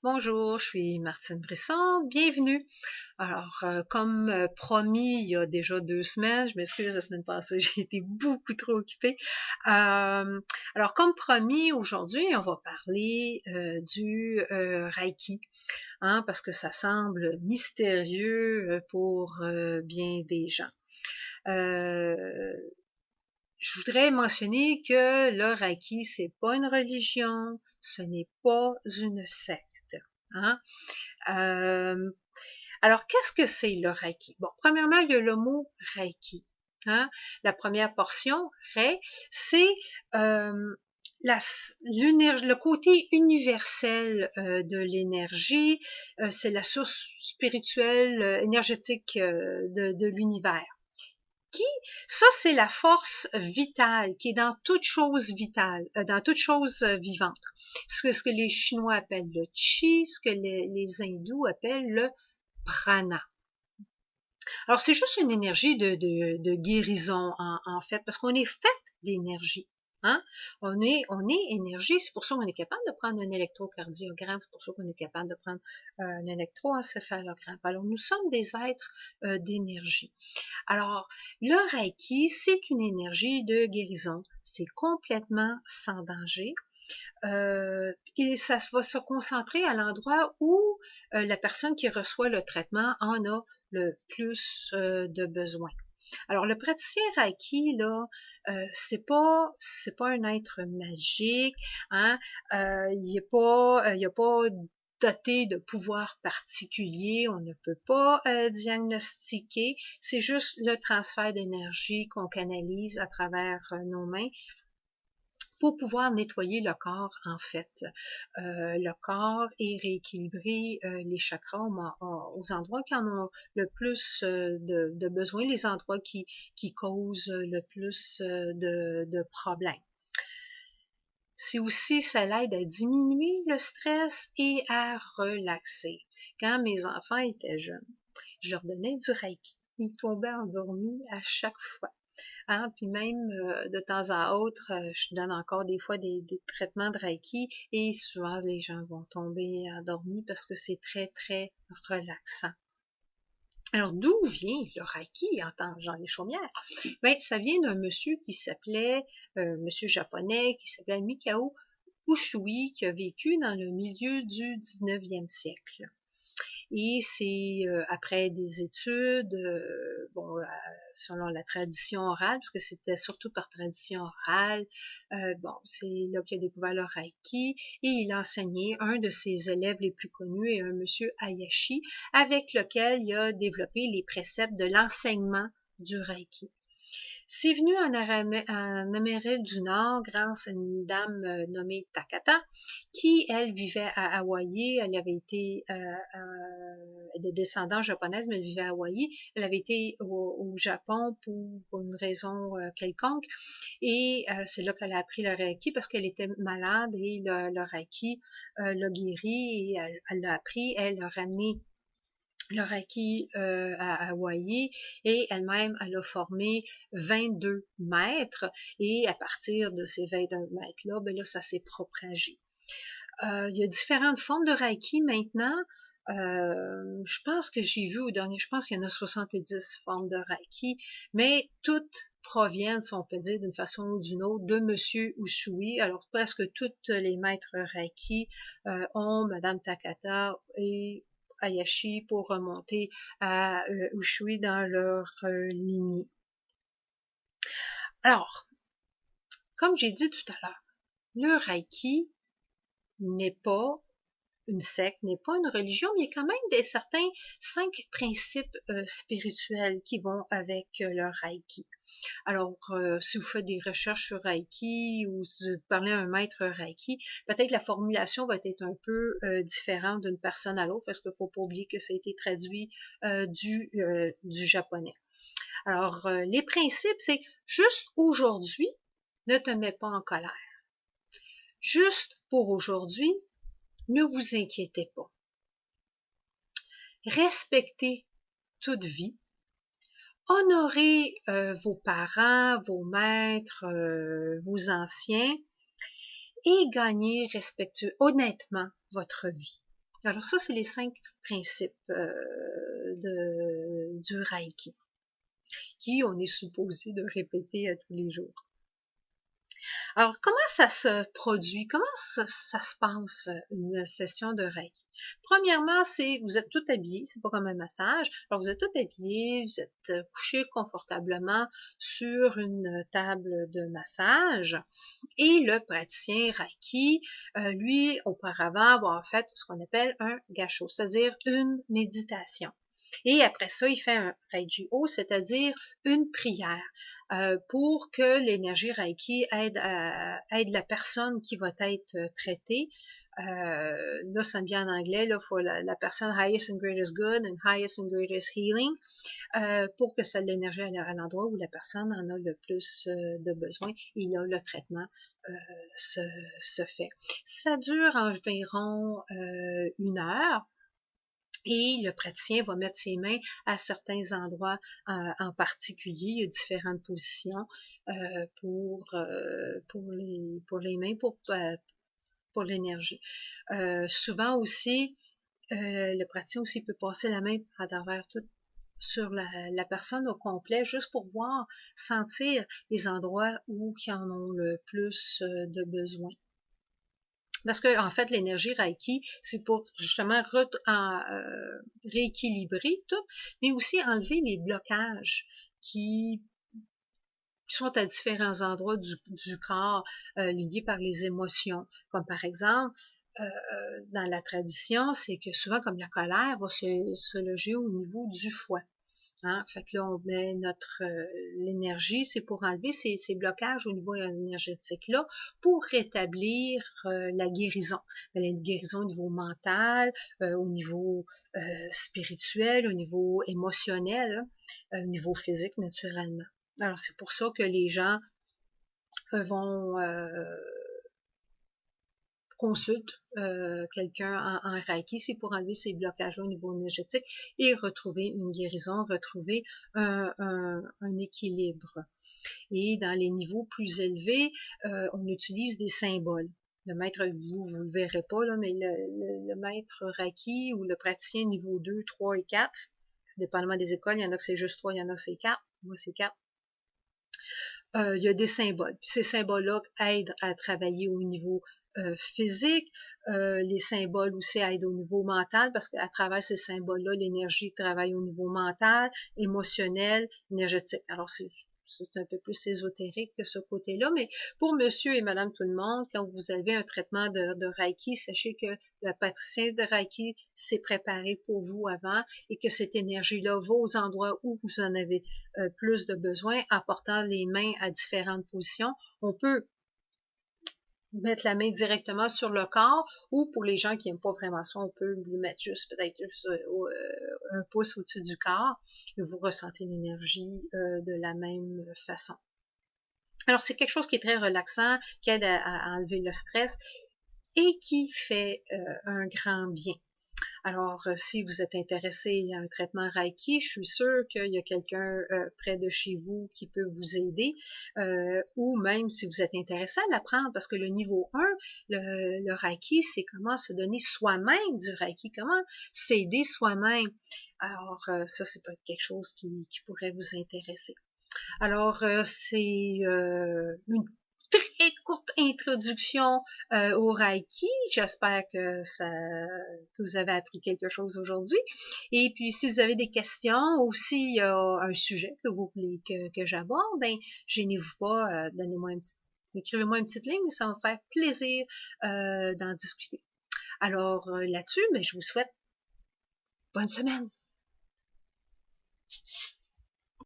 Bonjour, je suis Martine Brisson, bienvenue. Comme promis il y a déjà 2 semaines, je m'excuse, la semaine passée, j'ai été beaucoup trop occupée. Comme promis, aujourd'hui, on va parler du Reiki, hein, parce que ça semble mystérieux pour bien des gens. Je voudrais mentionner que le Reiki, c'est pas une religion, ce n'est pas une secte. Hein? Euh, qu'est-ce que c'est le Reiki? Bon, premièrement, il y a le mot Reiki. Hein? La première portion, Rei, c'est le côté universel de l'énergie, c'est la source spirituelle, énergétique de l'univers. Qui, ça c'est la force vitale qui est dans toute chose vitale, dans toute chose vivante. Ce que les Chinois appellent le Qi, ce que les Hindous appellent le prana. Alors c'est juste une énergie de guérison en fait, parce qu'on est fait d'énergie. Hein? On est énergie, c'est pour ça qu'on est capable de prendre un électrocardiogramme, c'est pour ça qu'on est capable de prendre un électroencéphalogramme. Alors nous sommes des êtres d'énergie. Alors, le Reiki, c'est une énergie de guérison. C'est complètement sans danger. Et ça va se concentrer à l'endroit où la personne qui reçoit le traitement en a le plus de besoin. Alors, le praticien Reiki, là, c'est pas un être magique, hein. Il a pas doté de pouvoirs particuliers, on ne peut pas diagnostiquer, c'est juste le transfert d'énergie qu'on canalise à travers nos mains pour pouvoir nettoyer le corps, en fait. Le corps et rééquilibrer les chakras aux endroits qui en ont le plus de besoin, les endroits qui causent le plus de problèmes. C'est aussi, ça l'aide à diminuer le stress et à relaxer. Quand mes enfants étaient jeunes, je leur donnais du Reiki. Ils tombaient endormis à chaque fois. Hein, puis même de temps à autre, je donne encore des fois des traitements de Reiki et souvent les gens vont tomber endormis parce que c'est très, très relaxant. Alors, d'où vient le Reiki en tant que Jean les Chaumières? Ben, ça vient d'un monsieur qui s'appelait, monsieur japonais, qui s'appelait Mikao Usui, qui a vécu dans le milieu du 19e siècle. Et c'est après des études, selon la tradition orale, parce que c'était surtout par tradition orale, c'est là qu'il a découvert le Reiki, et il a enseigné un de ses élèves les plus connus, est un monsieur Hayashi, avec lequel il a développé les préceptes de l'enseignement du Reiki. C'est venu en Amérique du Nord grâce à une dame nommée Takata, qui, elle, vivait à Hawaï. Elle avait été de descendance japonaise, mais elle vivait à Hawaï. Elle avait été au Japon pour une raison quelconque. Et c'est là qu'elle a appris le Reiki parce qu'elle était malade et le Reiki l'a guérie et elle l'a appris. Elle l'a ramené le Reiki à Hawaï et elle-même, elle a formé 22 maîtres et à partir de ces 22 maîtres-là, ben là, ça s'est propagé. Il y a différentes formes de Reiki maintenant. Je pense que j'ai vu au dernier, je pense qu'il y en a 70 formes de Reiki, mais toutes proviennent, si on peut dire d'une façon ou d'une autre, de Monsieur Usui. Alors presque toutes les maîtres Reiki ont Madame Takata et Hayashi pour remonter à Usui dans leur lignée. Alors, comme j'ai dit tout à l'heure, le Reiki n'est pas une secte, n'est pas une religion, mais il y a quand même certains 5 principes spirituels qui vont avec le Reiki. Alors, si vous faites des recherches sur Reiki ou si vous parlez à un maître Reiki, peut-être la formulation va être un peu différente d'une personne à l'autre, parce qu'il ne faut pas oublier que ça a été traduit du japonais. Alors, les principes, c'est juste aujourd'hui, ne te mets pas en colère. Juste pour aujourd'hui, ne vous inquiétez pas. Respectez toute vie. Honorez vos parents, vos maîtres, vos anciens et gagnez honnêtement votre vie. Alors ça, c'est les 5 principes du Reiki, qui on est supposé de répéter à tous les jours. Alors, comment ça se produit? Comment ça se passe, une session de Reiki? Premièrement, c'est, vous êtes tout habillé, c'est pas comme un massage. Alors, vous êtes tout habillé, vous êtes couché confortablement sur une table de massage. Et le praticien Reiki, lui, auparavant, va en fait ce qu'on appelle un gassho, c'est-à-dire une méditation. Et après ça, il fait un Reiki-O, c'est-à-dire une prière, pour que l'énergie Reiki aide la personne qui va être traitée. Là, ça me vient en anglais, là, faut la personne highest and greatest good and highest and greatest healing, pour que ça l'énergie à l'endroit où la personne en a le plus de besoin. Et là, le traitement se fait. Ça dure environ 1 heure. Et le praticien va mettre ses mains à certains endroits en particulier. Il y a différentes positions pour les mains, pour l'énergie. Souvent aussi, le praticien aussi peut passer la main à travers tout sur la personne au complet, juste pour voir, sentir les endroits où qui en ont le plus de besoin. Parce que en fait, l'énergie Reiki, c'est pour justement rééquilibrer tout, mais aussi enlever les blocages qui sont à différents endroits du corps, liés par les émotions. Comme par exemple, dans la tradition, c'est que souvent, comme la colère va se loger au niveau du foie. Hein? Fait que là, on met l'énergie, c'est pour enlever ces blocages au niveau énergétique là, pour rétablir la guérison. La guérison au niveau mental, au niveau spirituel, au niveau émotionnel, au niveau physique naturellement. Alors c'est pour ça que les gens vont consultent quelqu'un en Reiki, c'est pour enlever ces blocages au niveau énergétique et retrouver une guérison, retrouver un équilibre. Et dans les niveaux plus élevés, on utilise des symboles. Le maître, vous le verrez pas, là, mais le maître Reiki ou le praticien niveau 2, 3 et 4, dépendamment des écoles, il y en a que c'est juste 3, il y en a que c'est 4, moi c'est 4. Il y a des symboles. Puis ces symboles-là aident à travailler au niveau physique. Les symboles aussi aident au niveau mental parce qu'à travers ces symboles-là, l'énergie travaille au niveau mental, émotionnel, énergétique. Alors c'est un peu plus ésotérique que ce côté-là, mais pour monsieur et madame tout le monde, quand vous avez un traitement de Reiki, sachez que le praticien de Reiki s'est préparé pour vous avant et que cette énergie-là va aux endroits où vous en avez plus de besoin, en portant les mains à différentes positions. On peut mettre la main directement sur le corps, ou pour les gens qui n'aiment pas vraiment ça, on peut le mettre peut-être juste un pouce au-dessus du corps, et vous ressentez l'énergie de la même façon. Alors c'est quelque chose qui est très relaxant, qui aide à enlever le stress et qui fait un grand bien. Alors, si vous êtes intéressé à un traitement Reiki, je suis sûre qu'il y a quelqu'un près de chez vous qui peut vous aider, ou même si vous êtes intéressé à l'apprendre, parce que le niveau 1, le Reiki, c'est comment se donner soi-même du Reiki, comment s'aider soi-même. Alors, ça, c'est peut-être quelque chose qui pourrait vous intéresser. Alors, c'est une très courte introduction au Reiki. J'espère que vous avez appris quelque chose aujourd'hui. Et puis, si vous avez des questions ou s'il y a un sujet que vous voulez que j'aborde, ben, gênez-vous pas, écrivez-moi une petite ligne, ça va me faire plaisir d'en discuter. Alors, là-dessus, ben, je vous souhaite bonne semaine.